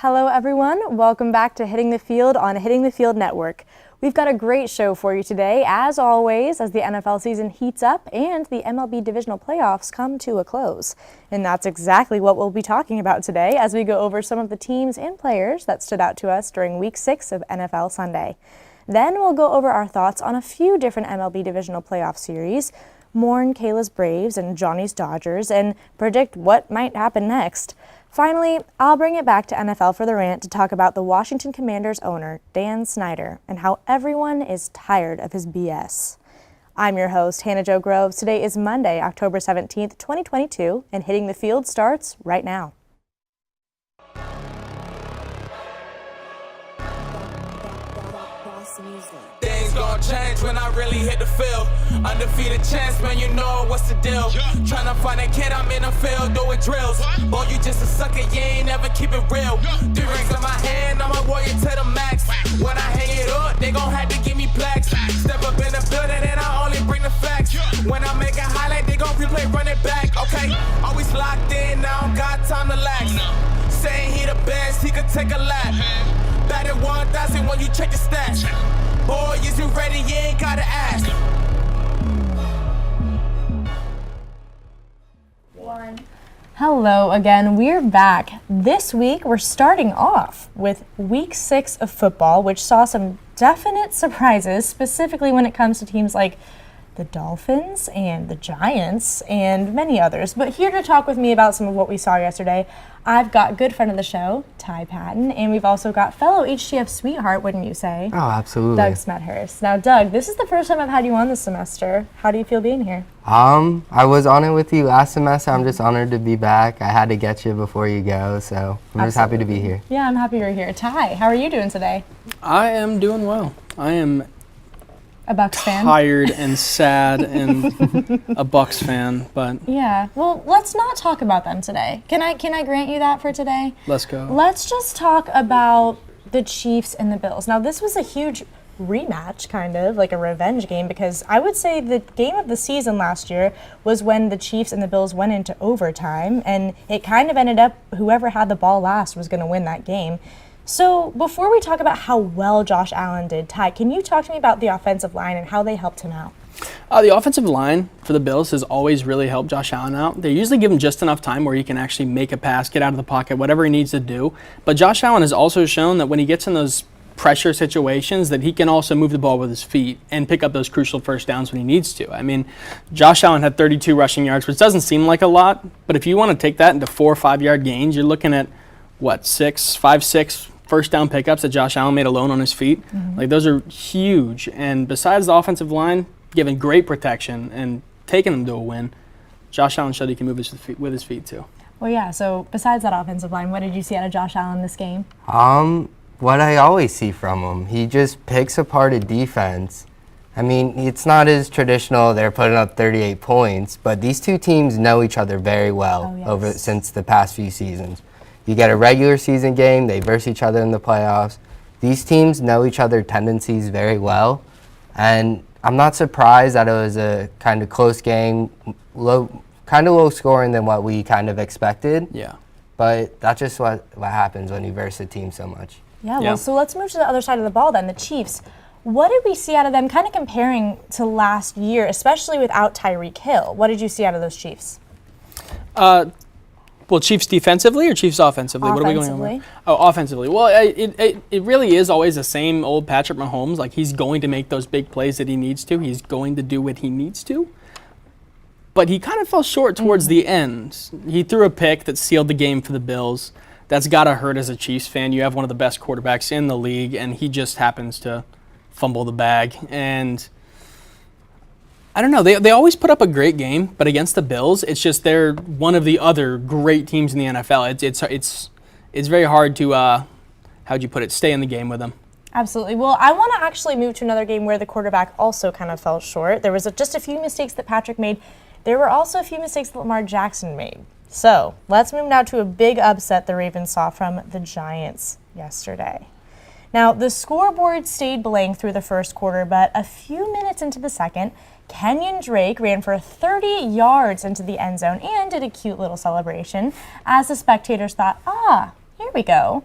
Hello everyone, welcome back to Hitting the Field on Hitting the Field Network. We've got a great show for you today, as always, as the NFL season heats up and the MLB divisional playoffs come to a close. And that's exactly what we'll be talking about today as we go over some of the teams and players that stood out to us during Week 6 of NFL Sunday. Then we'll go over our thoughts on a few different MLB divisional playoff series, mourn Kayla's Braves and Johnny's Dodgers, and predict what might happen next. Finally, I'll bring it back to NFL for the rant to talk about the Washington Commanders owner, Dan Snyder, and how everyone is tired of his BS. I'm your host, Hannah Jo Groves. Today is Monday, October 17th, 2022, and Hitting the Field starts right now. Things gon' change when I really hit the field. Undefeated chance, man, you know what's the deal. Tryna find a kid, I'm in the field doing drills. Boy, you just a sucker, you ain't never keep it real. 3 rings in my hand, I'm a warrior to the max. When I hang it up, they gon' have to give me plaques. Step up in the building and I only bring the facts. When I make a highlight, they gon' replay, run it back. Okay, always locked in, now I don't got time to lax. Saying he the best, he could take a lap. Batted 1,000 when you check the stats. Boy, is you ready? You ain't gotta ask. Hello again, we're back. This week we're starting off with Week 6 of football, which saw some definite surprises, specifically when it comes to teams like the Dolphins and the Giants and many others. But here to talk with me about some of what we saw yesterday, I've got good friend of the show, Ty Patton, and we've also got fellow HTF sweetheart, wouldn't you say? Oh, absolutely. Doug Smethurst. Now, Doug, this is the first time I've had you on this semester. How do you feel being here? I was on it with you last semester. I'm just honored to be back. I had to get you before you go, so I'm just happy to be here. Yeah, I'm happy you're here. Ty, how are you doing today? I am doing well. I am a Bucks fan? Tired and sad and a Bucks fan, but yeah. Well, let's not talk about them today. Can I grant you that for today? Let's go. Let's just talk about the Chiefs and the Bills. Now, this was a huge rematch, kind of like a revenge game, because I would say the game of the season last year was when the Chiefs and the Bills went into overtime, and it kind of ended up whoever had the ball last was going to win that game. So before we talk about how well Josh Allen did, Ty, can you talk to me about the offensive line and how they helped him out? The offensive line for the Bills has always really helped Josh Allen out. They usually give him just enough time where he can actually make a pass, get out of the pocket, whatever he needs to do. But Josh Allen has also shown that when he gets in those pressure situations that he can also move the ball with his feet and pick up those crucial first downs when he needs to. I mean, Josh Allen had 32 rushing yards, which doesn't seem like a lot, but if you want to take that into 4 or 5 yard gains, you're looking at, what, 6 first down pickups that Josh Allen made alone on his feet. Mm-hmm. Like, those are huge. And besides the offensive line giving great protection and taking them to a win, Josh Allen showed he can move with his feet too. Well, yeah, so besides that offensive line, what did you see out of Josh Allen this game? What I always see from him, he just picks apart a defense. I mean, it's not as traditional, they're putting up 38 points, but these two teams know each other very well since the past few seasons. You get a regular season game, they verse each other in the playoffs. These teams know each other's tendencies very well, and I'm not surprised that it was a kind of close game, low scoring than what we kind of expected. Yeah. But that's just what happens when you verse a team so much. Yeah, well, so let's move to the other side of the ball then, the Chiefs. What did we see out of them, kind of comparing to last year, especially without Tyreek Hill? What did you see out of those Chiefs? Well, Chiefs defensively or Chiefs offensively? Offensively. What are we going over? Oh, offensively. Well, it really is always the same old Patrick Mahomes. Like, he's going to make those big plays that he needs to. He's going to do what he needs to. But he kind of fell short towards the end. He threw a pick that sealed the game for the Bills. That's got to hurt as a Chiefs fan. You have one of the best quarterbacks in the league, and he just happens to fumble the bag. And I don't know. They always put up a great game, but against the Bills, it's just they're one of the other great teams in the NFL. It's very hard to how'd you put it? Stay in the game with them. Absolutely. Well, I want to actually move to another game where the quarterback also kind of fell short. There was just a few mistakes that Patrick made. There were also a few mistakes that Lamar Jackson made. So let's move now to a big upset the Ravens saw from the Giants yesterday. Now, the scoreboard stayed blank through the first quarter, but a few minutes into the second, Kenyon Drake ran for 30 yards into the end zone and did a cute little celebration as the spectators thought, here we go.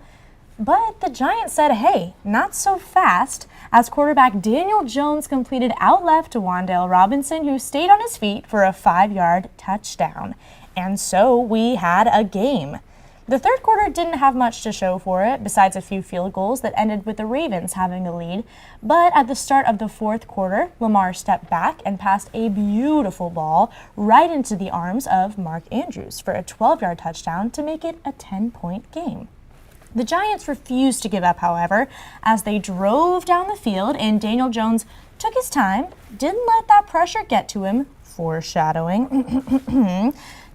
But the Giants said, hey, not so fast, as quarterback Daniel Jones completed out left to Wan'Dale Robinson, who stayed on his feet for a 5-yard touchdown. And so we had a game. The third quarter didn't have much to show for it, besides a few field goals that ended with the Ravens having the lead. But at the start of the fourth quarter, Lamar stepped back and passed a beautiful ball right into the arms of Mark Andrews for a 12-yard touchdown to make it a 10-point game. The Giants refused to give up, however, as they drove down the field and Daniel Jones took his time, didn't let that pressure get to him, foreshadowing,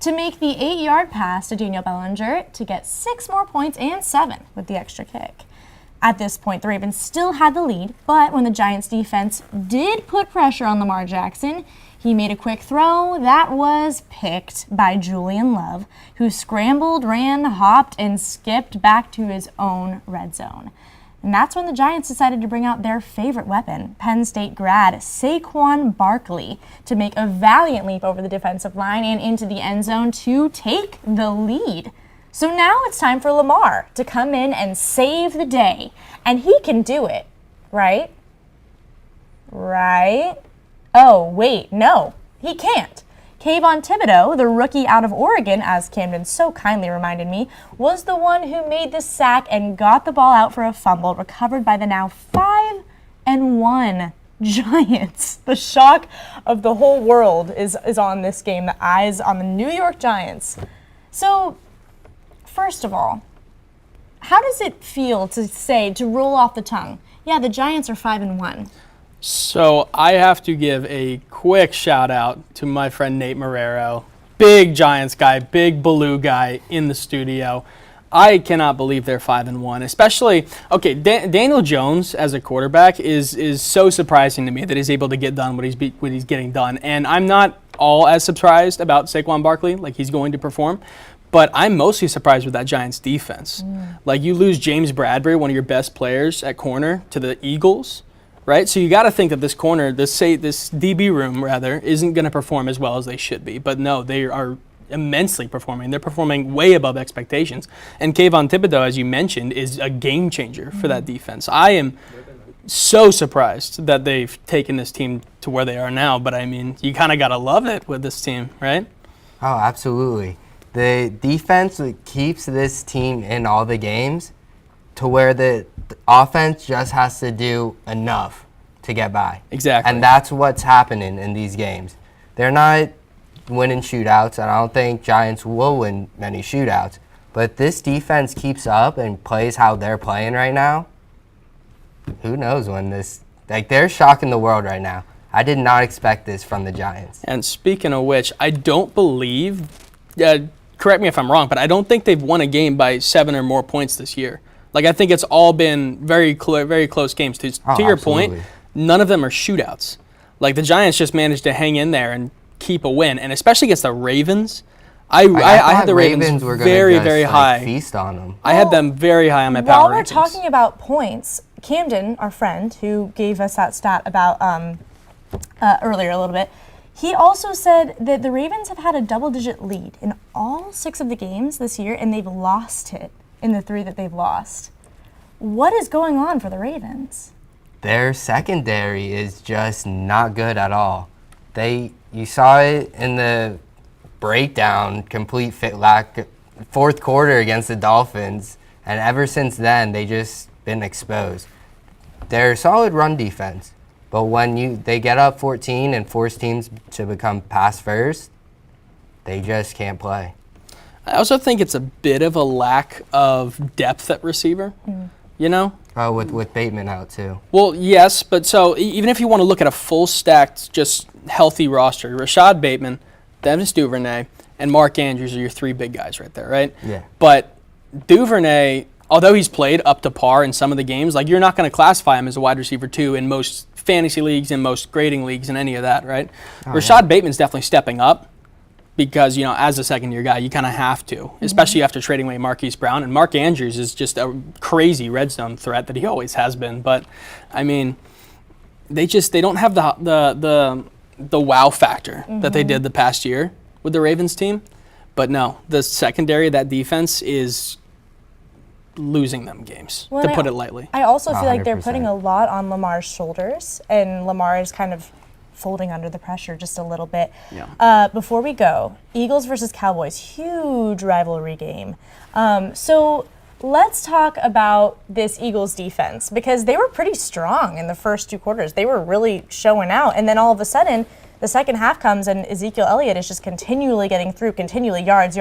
to make the 8-yard pass to Daniel Bellinger to get 6 more points and 7 with the extra kick. At this point, the Ravens still had the lead, but when the Giants defense did put pressure on Lamar Jackson, he made a quick throw that was picked by Julian Love, who scrambled, ran, hopped, and skipped back to his own red zone. And that's when the Giants decided to bring out their favorite weapon, Penn State grad Saquon Barkley, to make a valiant leap over the defensive line and into the end zone to take the lead. So now it's time for Lamar to come in and save the day. And he can do it, right? Right? Oh, wait, no, he can't. Kayvon Thibodeau, the rookie out of Oregon, as Camden so kindly reminded me, was the one who made the sack and got the ball out for a fumble, recovered by the now 5-1 Giants. The shock of the whole world is on this game, the eyes on the New York Giants. So, first of all, how does it feel to roll off the tongue? Yeah, the Giants are 5-1. So I have to give a quick shout out to my friend Nate Marrero, big Giants guy, big Baloo guy in the studio. I cannot believe they're 5-1, especially, okay, Daniel Jones as a quarterback is so surprising to me that he's able to get done what he's getting done. And I'm not all as surprised about Saquon Barkley, like he's going to perform, but I'm mostly surprised with that Giants defense. Like you lose James Bradbury, one of your best players at corner, to the Eagles. Right, so you got to think that this corner, this DB room rather, isn't going to perform as well as they should be. But no, they are immensely performing. They're performing way above expectations. And Kayvon Thibodeau, as you mentioned, is a game changer for that defense. I am so surprised that they've taken this team to where they are now. But I mean, you kind of got to love it with this team, right? Oh, absolutely. The defense keeps this team in all the games to where the offense just has to do enough to get by. Exactly. And that's what's happening in these games. They're not winning shootouts, and I don't think Giants will win many shootouts. But this defense keeps up and plays how they're playing right now. Who knows when this... Like, they're shocking the world right now. I did not expect this from the Giants. And speaking of which, I don't believe... correct me if I'm wrong, but I don't think they've won a game by 7 or more points this year. Like, I think it's all been very close games. To your point, none of them are shootouts. Like, the Giants just managed to hang in there and keep a win, and especially against the Ravens. I had the Ravens were very, very high. Feast on them. I had them very high on my power rankings. While we're talking about points, Camden, our friend, who gave us that stat about earlier a little bit, he also said that the Ravens have had a double-digit lead in all 6 of the games this year, and they've lost it in the 3 that they've lost. What is going on for the Ravens? Their secondary is just not good at all. You saw it in the breakdown, complete fourth quarter against the Dolphins, and ever since then, they just been exposed. They're a solid run defense, but when they get up 14 and force teams to become pass first, they just can't play. I also think it's a bit of a lack of depth at receiver, you know? With Bateman out too. Well, yes, but so even if you want to look at a full stacked, just healthy roster, Rashad Bateman, Dennis Duvernay, and Mark Andrews are your 3 big guys right there, right? Yeah. But Duvernay, although he's played up to par in some of the games, like you're not going to classify him as a wide receiver 2 in most fantasy leagues and most grading leagues and any of that, right? Rashad Bateman's definitely stepping up. Because, you know, as a second-year guy, you kind of have to, especially after trading away Marquise Brown. And Mark Andrews is just a crazy red zone threat that he always has been. But, I mean, they don't have the wow factor that they did the past year with the Ravens team. But, no, the secondary, that defense is losing them games, Well, to put it lightly. I also feel like they're 100%. putting a lot on Lamar's shoulders, and Lamar is kind of folding under the pressure just a little bit. Yeah. Before we go, Eagles versus Cowboys, huge rivalry game. So let's talk about this Eagles defense, because they were pretty strong in the first 2 quarters. They were really showing out, and then all of a sudden, the second half comes and Ezekiel Elliott is just continually getting through, continually yards,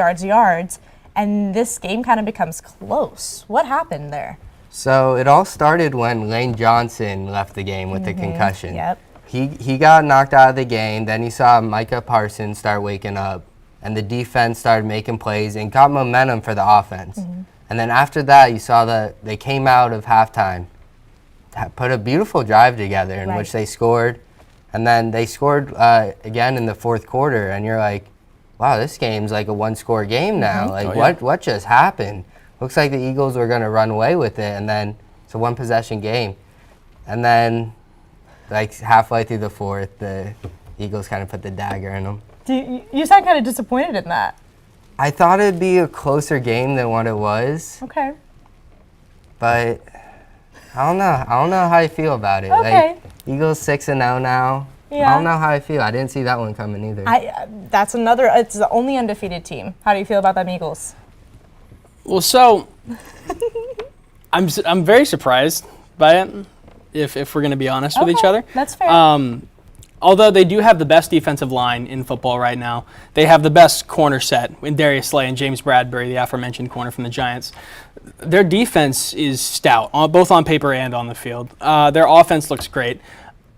and this game kind of becomes close. What happened there? So it all started when Lane Johnson left the game with the concussion. Yep. He got knocked out of the game. Then he saw Micah Parsons start waking up, and the defense started making plays and got momentum for the offense. And then after that, you saw that they came out of halftime, put a beautiful drive together in which they scored. And then they scored again in the fourth quarter, and you're like, wow, this game's like a one-score game now. Like, what just happened? Looks like the Eagles were going to run away with it, and then it's a one-possession game. And then, like, halfway through the fourth, the Eagles kind of put the dagger in them. You sound kind of disappointed in that. I thought it'd be a closer game than what it was, Okay. but I don't know. I don't know how I feel about it. Okay. Like, Eagles 6-0 now. Yeah. I don't know how I feel. I didn't see that one coming either. That's another. It's the only undefeated team. How do you feel about them Eagles? Well, so I'm very surprised by it, if we're going to be honest with each other. That's fair. Although they do have the best defensive line in football right now, they have the best corner set in Darius Slay and James Bradbury, the aforementioned corner from the Giants. Their defense is stout, both on paper and on the field. Their offense looks great.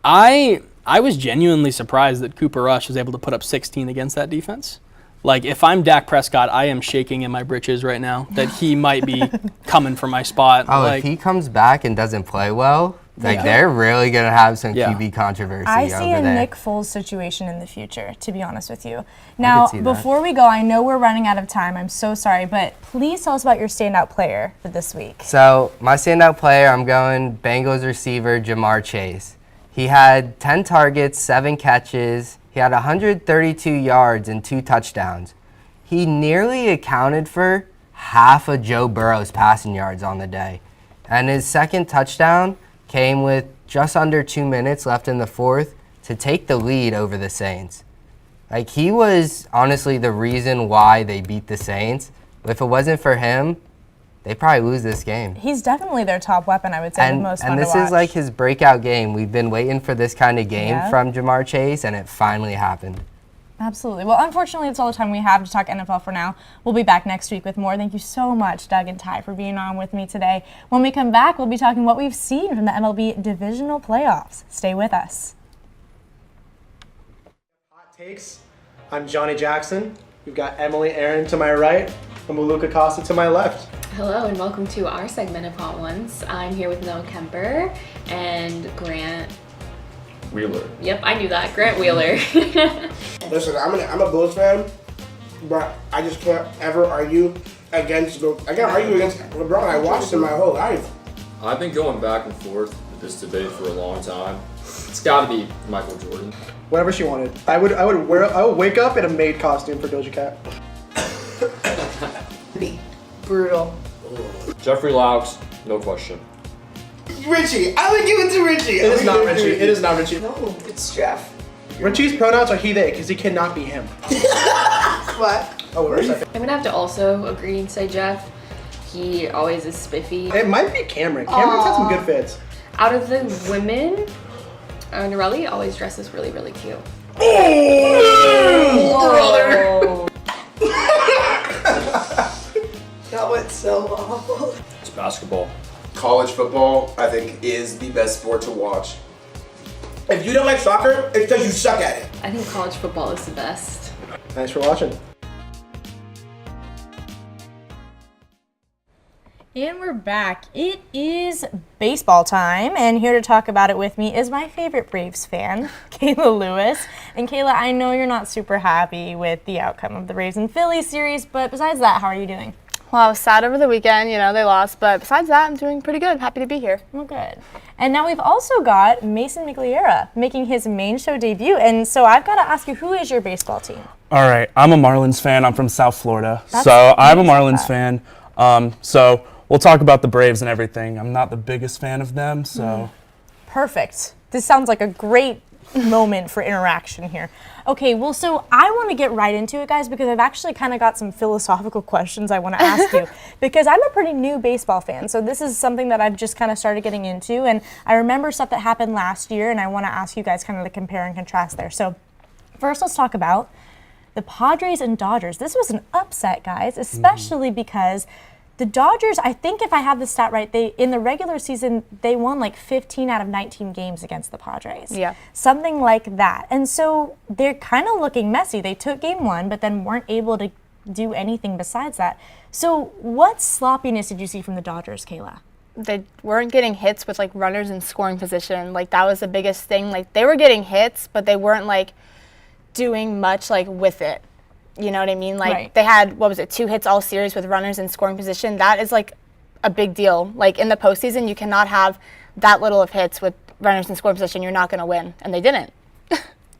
I was genuinely surprised that Cooper Rush was able to put up 16 against that defense. Like, if I'm Dak Prescott, I am shaking in my britches right now that he might be coming for my spot. Oh, like, if he comes back and doesn't play well, like they're really gonna have some QB controversy I over see a there. Nick Foles situation in the future, to be honest with you. I Now, could see that. before we go, I know we're running out of time. I'm so sorry, but please tell us about your standout player for this week. So my standout player, I'm going Bengals receiver Jamar Chase. He had 10 targets, 7 catches. He had 132 yards and 2 touchdowns. He nearly accounted for half of Joe Burrow's passing yards on the day. And his second touchdown came with just under 2 minutes left in the fourth to take the lead over the Saints. Like, he was honestly the reason why they beat the Saints. If it wasn't for him, they probably lose this game. He's definitely their top weapon, I would say, the most fun and to this watch. is like his breakout game. We've been waiting for this kind of game from Jamar Chase, and it finally happened. Absolutely. Well, unfortunately, that's all the time we have to talk NFL for now. We'll be back next week with more. Thank you so much, Doug and Ty, for being on with me today. When we come back, we'll be talking what we've seen from the MLB divisional playoffs. Stay with us. Hot takes. I'm Johnny Jackson. We've got Emily Aaron to my right and Maluka Costa to my left. Hello and welcome to our segment of Hot Ones. I'm here with Noah Kemper and Grant Wheeler. Yep, I knew that. Grant Wheeler. Listen, I'm a Bills fan, but I just can't ever argue against LeBron. I watched him my whole life. I've been going back and forth with this debate for a long time. It's got to be Michael Jordan. Whatever she wanted. I would wake up in a maid costume for Doja Cat. Brutal. Jeffrey Laux, no question. Richie, I would give it to Richie. It is not Richie. It is not Richie. No, it's Jeff. Richie's pronouns are he, they, because he cannot be him. What? Oh, wait a second. I'm gonna have to also agree and say Jeff. He always is spiffy. It might be Cameron. Cameron's had some good fits. Out of the women, Norelli always dresses really, really cute. Brother. That went so awful. It's basketball. College football, I think, is the best sport to watch. If you don't like soccer, it's because you suck at it. I think college football is the best. Thanks for watching. And we're back. It is baseball time, and here to talk about it with me is my favorite Braves fan, Kayla Lewis. And Kayla, I know you're not super happy with the outcome of the Braves and Phillies series, but besides that, how are you doing? Well, I was sad over the weekend, they lost, but besides that, I'm doing pretty good. Happy to be here. Well, good. And now we've also got Mason Migliera making his main show debut, and so I've got to ask you, who is your baseball team? All right, I'm a Marlins fan. I'm from South Florida, That's so I'm a amazing. Marlins fan. So we'll talk about the Braves and everything. I'm not the biggest fan of them, so. Perfect. This sounds like a great moment for interaction here. Okay, well, so I want to get right into it, guys, because I've actually kind of got some philosophical questions I want to ask you, because I'm a pretty new baseball fan, so this is something that I've just kind of started getting into, and I remember stuff that happened last year, and I want to ask you guys kind of the compare and contrast there. So first, let's talk about the Padres and Dodgers. This was an upset, guys, especially because the Dodgers, I think if I have the stat right, they in the regular season, they won like 15 out of 19 games against the Padres. Yeah. Something like that. And so they're kind of looking messy. They took game one, but then weren't able to do anything besides that. So what sloppiness did you see from the Dodgers, Kayla? They weren't getting hits with like runners in scoring position. Like that was the biggest thing. Like they were getting hits, but they weren't like doing much like with it. You know what I mean? Like they had, 2 hits all series with runners in scoring position. That is like a big deal. Like in the postseason, you cannot have that little of hits with runners in scoring position. You're not going to win. And they didn't.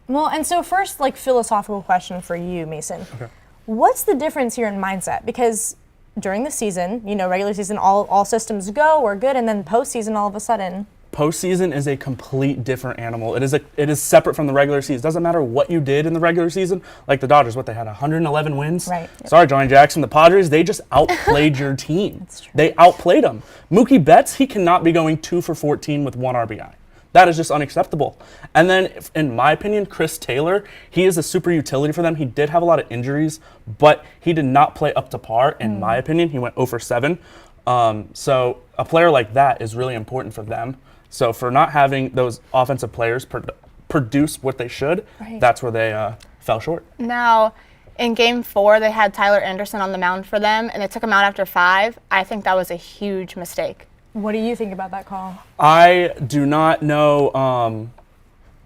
Well, and so first, like philosophical question for you, Mason. Okay. What's the difference here in mindset? Because during the season, regular season, all systems go, we're good. And then postseason, all of a sudden. Postseason is a complete different animal. It is separate from the regular season. It doesn't matter what you did in the regular season. Like the Dodgers, they had 111 wins. Right. Sorry, Johnny Jackson. The Padres, they just outplayed your team. That's true. They outplayed them. Mookie Betts, he cannot be going 2 for 14 with 1 RBI. That is just unacceptable. And then, in my opinion, Chris Taylor, he is a super utility for them. He did have a lot of injuries, but he did not play up to par. In my opinion, he went 0 for 7. So a player like that is really important for them. So for not having those offensive players produce what they should, that's where they fell short. Now, in Game 4, they had Tyler Anderson on the mound for them, and they took him out after 5. I think that was a huge mistake. What do you think about that call? I do not know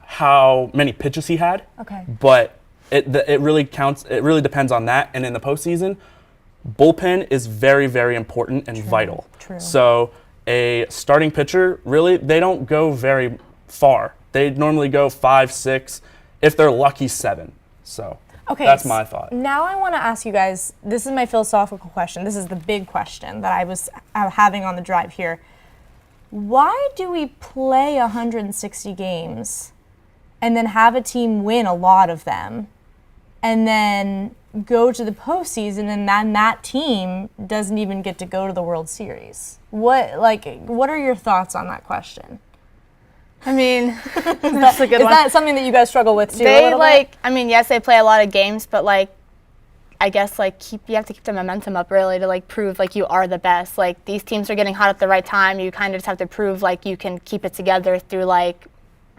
how many pitches he had. Okay. But it really counts. It really depends on that. And in the postseason, bullpen is very, very important and vital. True. So a starting pitcher, really, they don't go very far. They normally go 5, 6, if they're lucky 7. So that's my thought. Now I want to ask you guys, this is my philosophical question. This is the big question that I was having on the drive here. Why do we play 160 games and then have a team win a lot of them and then go to the postseason and then that team doesn't even get to go to the World Series? What are your thoughts on that question? I mean, that's a good one. Is that something that you guys struggle with too? Yes, they play a lot of games, but I guess you have to keep the momentum up really to prove you are the best. These teams are getting hot at the right time. You kind of just have to prove you can keep it together through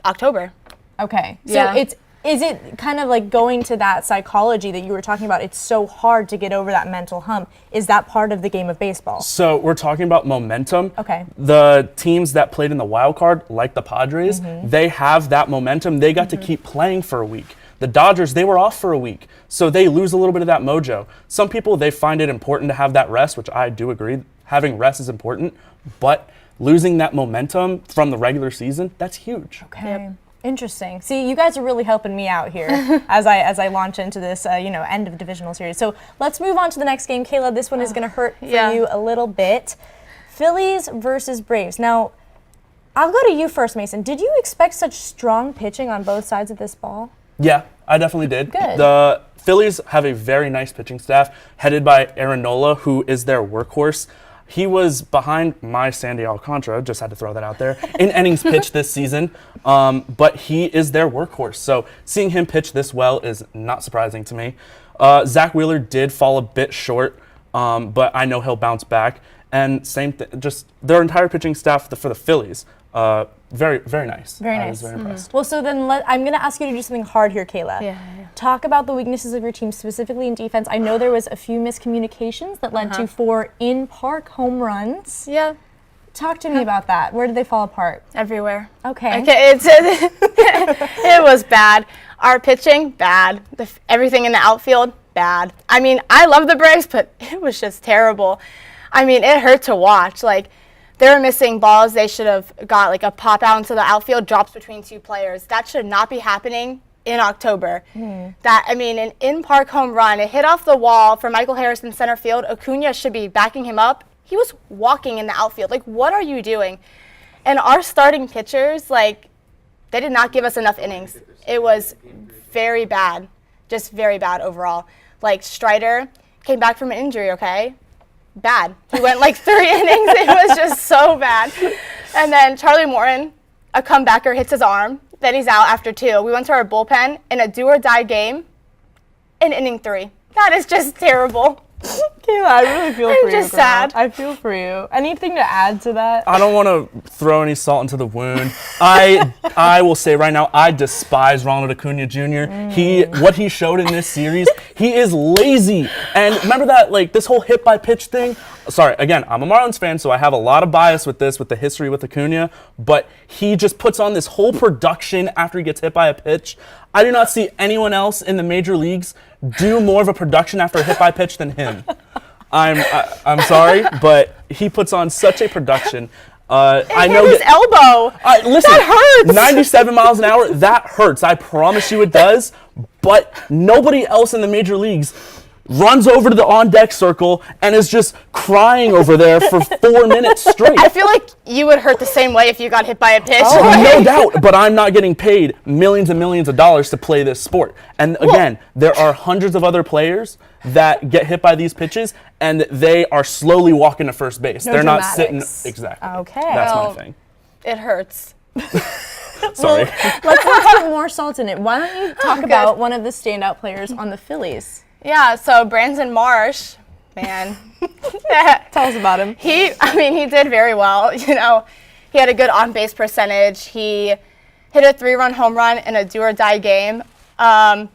October. Okay. Yeah. So is it kind of going to that psychology that you were talking about? It's so hard to get over that mental hump. Is that part of the game of baseball? So we're talking about momentum. Okay. The teams that played in the wild card, like the Padres, they have that momentum. They got to keep playing for a week. The Dodgers, they were off for a week, so they lose a little bit of that mojo. Some people, they find it important to have that rest, which I do agree. Having rest is important, but losing that momentum from the regular season, that's huge. Okay. Yep. Interesting. See, you guys are really helping me out here as I launch into this, end of divisional series. So let's move on to the next game. Kayla, this one is going to hurt for you a little bit. Phillies versus Braves. Now, I'll go to you first, Mason. Did you expect such strong pitching on both sides of this ball? Yeah, I definitely did. Good. The Phillies have a very nice pitching staff headed by Aaron Nola, who is their workhorse. He was behind my Sandy Alcantara, just had to throw that out there, in innings pitched this season, but he is their workhorse. So seeing him pitch this well is not surprising to me. Zach Wheeler did fall a bit short, but I know he'll bounce back. And same thing, just their entire pitching staff for the Phillies, very, very nice. Very nice. I was very impressed. Well, so then I'm going to ask you to do something hard here, Kayla. Yeah. Talk about the weaknesses of your team, specifically in defense. I know there was a few miscommunications that led to 4 in-park home runs. Yeah. Talk to me about that. Where did they fall apart? Everywhere. Okay. It was bad. Our pitching, bad. Everything in the outfield, bad. I mean, I love the Braves, but it was just terrible. I mean, it hurt to watch. They were missing balls. They should have got a pop out into the outfield, drops between 2 players. That should not be happening in October. An in-park home run. It hit off the wall for Michael Harris in center field. Acuna should be backing him up he was walking in the outfield. Like, what are you doing? And our starting pitchers, like, they did not give us enough innings. It was very bad, just very bad overall. Like, Strider came back from an injury, okay? Bad. He went like 3 innings. It was just so bad. And then Charlie Morton, a comebacker, hits his arm. Then he's out after 2. We went to our bullpen in a do-or-die game in inning 3. That is just terrible. Kayla, I really feel for you. I'm just sad. I feel for you. Anything to add to that? I don't want to throw any salt into the wound. I will say right now, I despise Ronald Acuna Jr. What he showed in this series, he is lazy. And remember that, like, this whole hit by pitch thing? Sorry, again, I'm a Marlins fan, so I have a lot of bias with this, with the history with Acuna, but he just puts on this whole production after he gets hit by a pitch. I do not see anyone else in the major leagues do more of a production after a hit by pitch than him. I'm sorry, but he puts on such a production. I know his elbow. Listen, that hurts. 97 miles an hour, that hurts. I promise you it does. But nobody else in the major leagues runs over to the on-deck circle and is just crying over there for 4 minutes straight. I feel like you would hurt the same way if you got hit by a pitch. No doubt, but I'm not getting paid millions and millions of dollars to play this sport. And again, there are hundreds of other players that get hit by these pitches, and they are slowly walking to first base. They're not sitting. Exactly. Okay. That's my thing. It hurts. Sorry. Let's put more salt in it. Why don't you talk about one of the standout players on the Phillies? Yeah, so Brandon Marsh, man. Tell us about him. He did very well. You know, he had a good on-base percentage. He hit a 3-run home run in a do-or-die game. I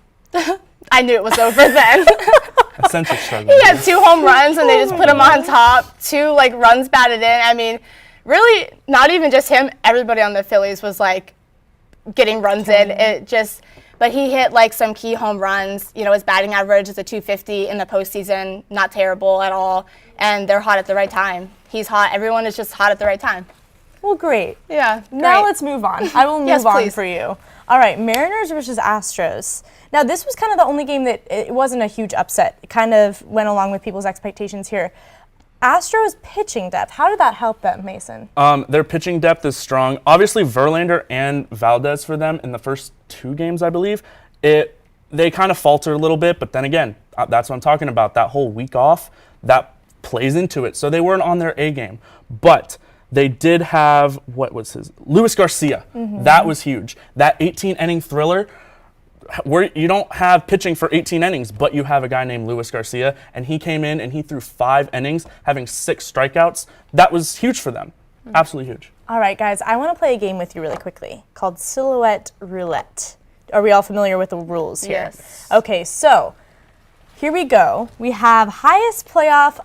knew it was over then. Essential struggle. He had 2 home runs, and they just put him on top. 2, like, runs batted in. I mean, really, not even just him. Everybody on the Phillies was, like, getting runs in. But he hit, like, some key home runs. You know, his batting average is a 250 in the postseason. Not terrible at all. And they're hot at the right time. He's hot. Everyone is just hot at the right time. Well, great. Yeah, Now great. let's move on. I will move Yes, on please. for you. All right, Mariners versus Astros. Now, this was kind of the only game that it wasn't a huge upset. It kind of went along with people's expectations here. Astros pitching depth, how did that help them, Mason? Their pitching depth is strong. Obviously, Verlander and Valdez for them in the first 2 games, I believe. They kind of falter a little bit, but then again, that's what I'm talking about. That whole week off, that plays into it. So they weren't on their A game. But they did have, Luis Garcia. That was huge. That 18-inning thriller, where you don't have pitching for 18 innings, but you have a guy named Luis Garcia, and he came in and he threw 5 innings, having 6 strikeouts. That was huge for them. Absolutely huge. All right, guys, I want to play a game with you really quickly called Silhouette Roulette. Are we all familiar with the rules here? Yes. Okay, so here we go. We have highest playoff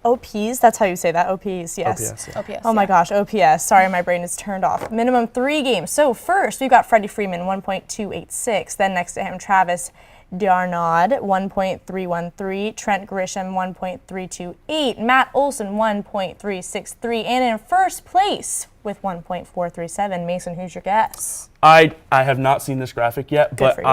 OPs. That's how you say that. OPs, yes. OPS, yeah. OPS, Oh my gosh, OPS. Sorry, my brain is turned off. Minimum 3 games. So first, we've got Freddie Freeman, 1.286. Then next to him, Travis Darnaud, 1.313. Trent Grisham, 1.328. Matt Olson, 1.363. And in first place with 1.437. Mason, who's your guess? I have not seen this graphic yet, Good but for you.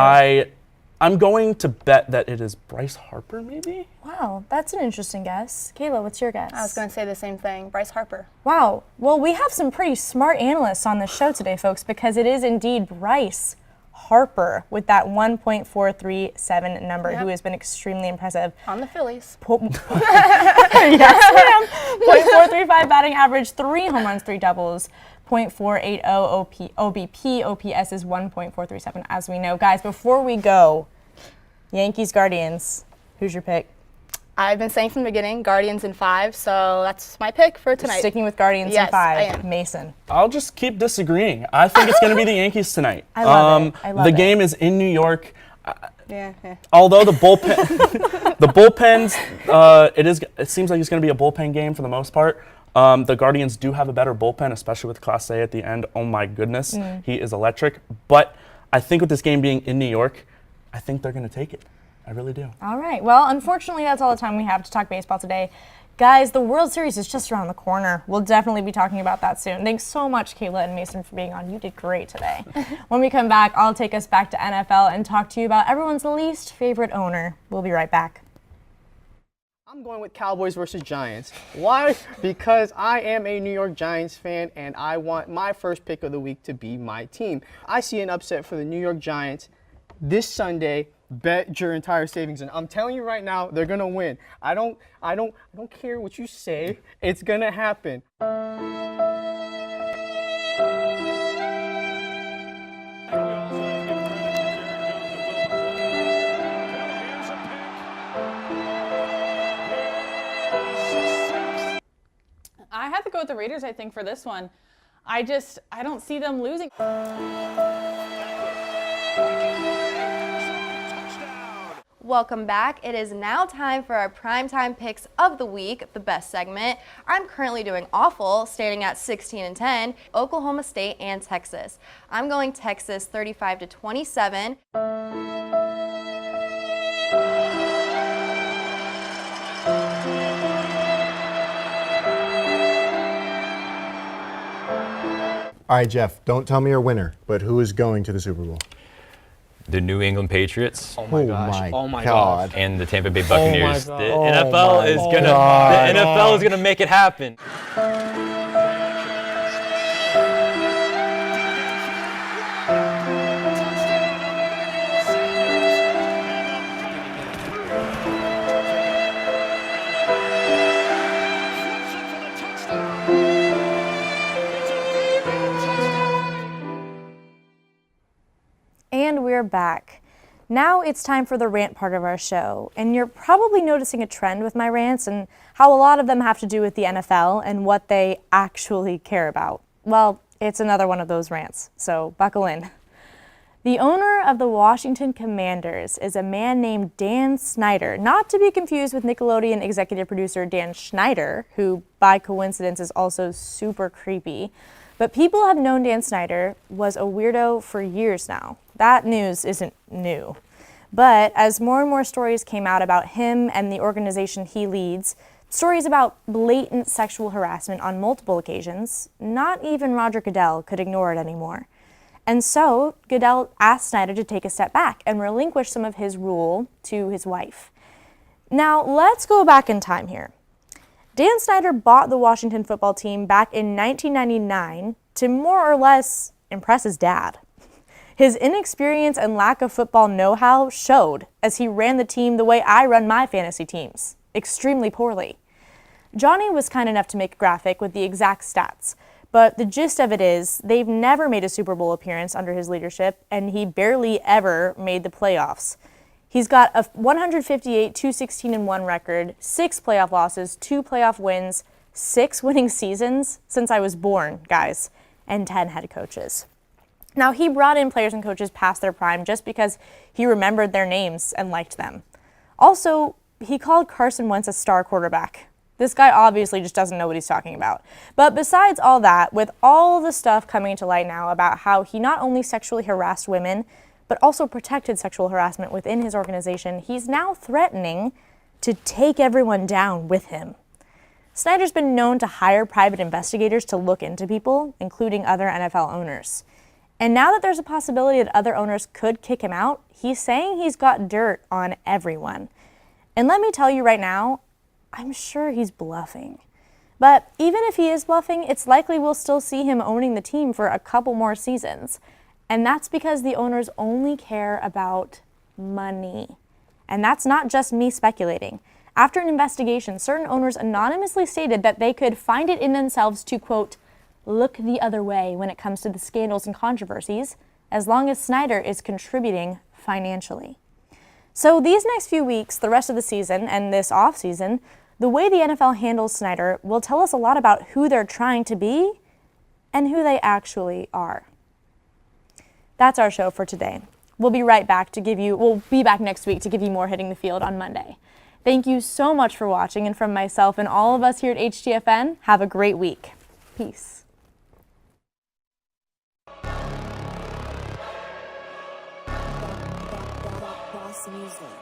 I'm going to bet that it is Bryce Harper, maybe? Wow, that's an interesting guess. Kayla, what's your guess? I was going to say the same thing. Bryce Harper. Wow. Well, we have some pretty smart analysts on the show today, folks, because it is indeed Bryce Harper with that 1.437 number, who has been extremely impressive. On the Phillies. Yes, ma'am. .435 batting average, 3 home runs, 3 doubles. .480 OBP. OPS is 1.437, as we know. Guys, before we go, Yankees, Guardians, who's your pick? I've been saying from the beginning, Guardians in 5, so that's my pick for tonight. Sticking with Guardians in 5. I am. Mason. I'll just keep disagreeing. I think it's going to be the Yankees tonight. I love it. I love the it. game is in New York. Yeah. Although the bullpens, it seems like it's going to be a bullpen game for the most part. The Guardians do have a better bullpen, especially with Clase at the end. Oh my goodness, he is electric. But I think with this game being in New York, I think they're going to take it. I really do. All right. Well, unfortunately, that's all the time we have to talk baseball today. Guys, the World Series is just around the corner. We'll definitely be talking about that soon. Thanks so much, Kayla and Mason, for being on. You did great today. When we come back, I'll take us back to NFL and talk to you about everyone's least favorite owner. We'll be right back. I'm going with Cowboys versus Giants. Why? Because I am a New York Giants fan and I want my first pick of the week to be my team. I see an upset for the New York Giants this Sunday. Bet your entire savings, and I'm telling you right now, they're gonna win. I don't care what you say. It's gonna happen. I have to go with the Raiders, I think, for this one. I don't see them losing. Welcome back. It is now time for our primetime picks of the week, the best segment. I'm currently doing awful, standing at 16-10, Oklahoma State and Texas. I'm going Texas 35-27. All right, Jeff, don't tell me your winner, but who is going to the Super Bowl? The New England Patriots. Oh my gosh. Oh my God. And the Tampa Bay Buccaneers. Oh the my NFL is gonna God. the NFL is gonna make it happen. And we're back. Now it's time for the rant part of our show, and you're probably noticing a trend with my rants and how a lot of them have to do with the NFL and what they actually care about. Well, it's another one of those rants, so buckle in. The owner of the Washington Commanders is a man named Dan Snyder, not to be confused with Nickelodeon executive producer Dan Snyder, who by coincidence is also super creepy. But people have known Dan Snyder was a weirdo for years now. That news isn't new. But as more and more stories came out about him and the organization he leads, stories about blatant sexual harassment on multiple occasions, not even Roger Goodell could ignore it anymore. And so Goodell asked Snyder to take a step back and relinquish some of his rule to his wife. Now, let's go back in time here. Dan Snyder bought the Washington football team back in 1999 to more or less impress his dad. His inexperience and lack of football know-how showed as he ran the team the way I run my fantasy teams, extremely poorly. Johnny was kind enough to make a graphic with the exact stats, but the gist of it is they've never made a Super Bowl appearance under his leadership, and he barely ever made the playoffs. He's got a 158, 2-16-1 record, 6 playoff losses, 2 playoff wins, 6 winning seasons since I was born, guys, and 10 head coaches. Now, he brought in players and coaches past their prime just because he remembered their names and liked them. Also, he called Carson Wentz a star quarterback. This guy obviously just doesn't know what he's talking about. But besides all that, with all the stuff coming to light now about how he not only sexually harassed women, but also protected sexual harassment within his organization, he's now threatening to take everyone down with him. Snyder's been known to hire private investigators to look into people, including other NFL owners. And now that there's a possibility that other owners could kick him out, he's saying he's got dirt on everyone. And let me tell you right now, I'm sure he's bluffing. But even if he is bluffing, it's likely we'll still see him owning the team for a couple more seasons. And that's because the owners only care about money. And that's not just me speculating. After an investigation, certain owners anonymously stated that they could find it in themselves to, quote, look the other way when it comes to the scandals and controversies, as long as Snyder is contributing financially. So these next few weeks, the rest of the season, and this offseason, the way the NFL handles Snyder will tell us a lot about who they're trying to be and who they actually are. That's our show for today. We'll be back next week to give you more Hitting the Field on Monday. Thank you so much for watching, and from myself and all of us here at HTFN, have a great week. Peace.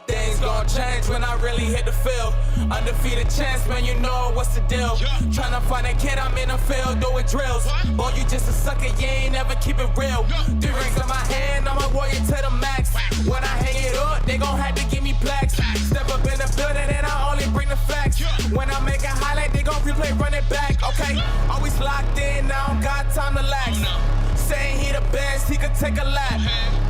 Things gon' change when I really hit the field. Undefeated champs, man, you know what's the deal. Tryna find a kid, I'm in the field doing drills. Boy, you just a sucker, you ain't never keep it real. 3 rings in my hand, I'm a warrior to the max. When I hang it up, they gon' have to give me plaques. Step up in the building and I only bring the facts. take a lap.